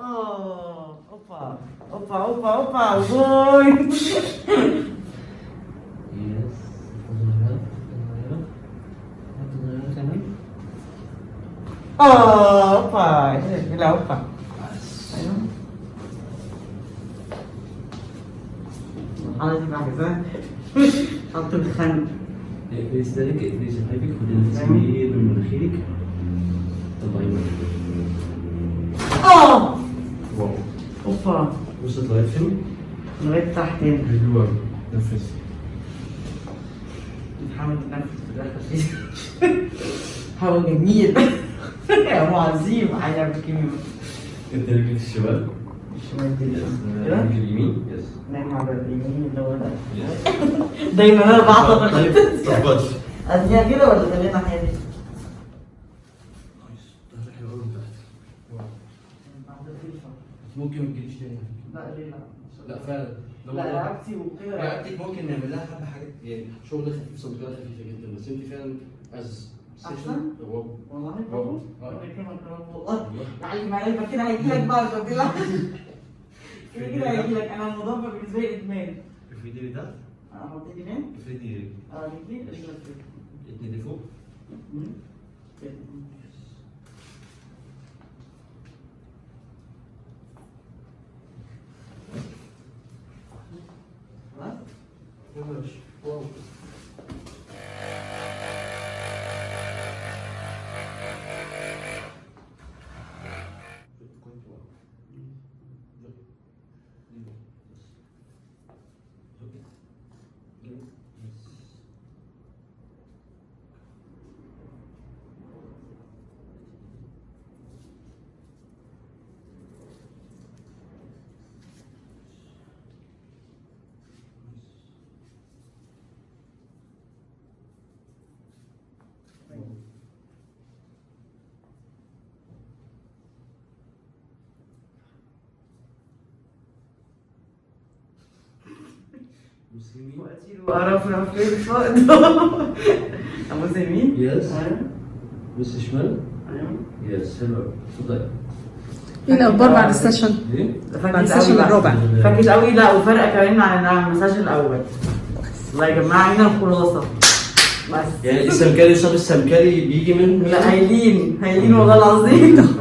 اوبا اوبا اوبا اوبا وجول. يس. اوبا لا اوبا. ايوه حاولت معك حط الخن. اقفلي سنانك، اقفلي شفايفك، خدي نفس كبير من مناخيرك. طلعي مناخيرك. واو. اوبا وصلت لغاية فين؟ لغاية تحت هنا. حلو أوي. نفسي. نحاول نتنفس بالآخر. هوا جميل. هوا عظيم على الكيمياء. انت رجلك الشمال. الشمال دي رجلك اليمين. يس. نايم على اليمين اللي هو ده. دايما انا بعطل. طيب ظبطش. اديها كده ولا خلينا حالي؟ ظهرك حلو أوي من تحت. واو. ممكن ما تجيش تاني. لا ليه لا؟ لا فعلا. لا رقبتي وكده. رقبتك ممكن نعمل لها حبه حاجات يعني شغل خفيف صوتها خفيفه جدا بس انت فعلا أحسن؟ واو. والله واو. الله يكرمك يا رب والله. علم عليك كده هيجيلك برضه كده. كده هيجيلك. انا الموضوع بالنسبه لي ادمان. افردي لي ده. احط ايدي فين؟ افردي رجلي رجلك فين؟ اتني دي فوق. كده. خلاص؟ ماشي. واو. مسلمين. واعرف فين فوق. ابو يمين. يس. ايوه بص شمال. ايوه. يس حلو. اتفضلي. ايه الاخبار بعد السيشن؟ ايه؟ بعد السيشن الرابع. فاكس قوي. لا وفرق كمان عن المساج الاول. والله يا جماعه هنا الخلاصه بس. يعني السمكري صاب السمكري بيجي من لا هايلين هايلين والله العظيم.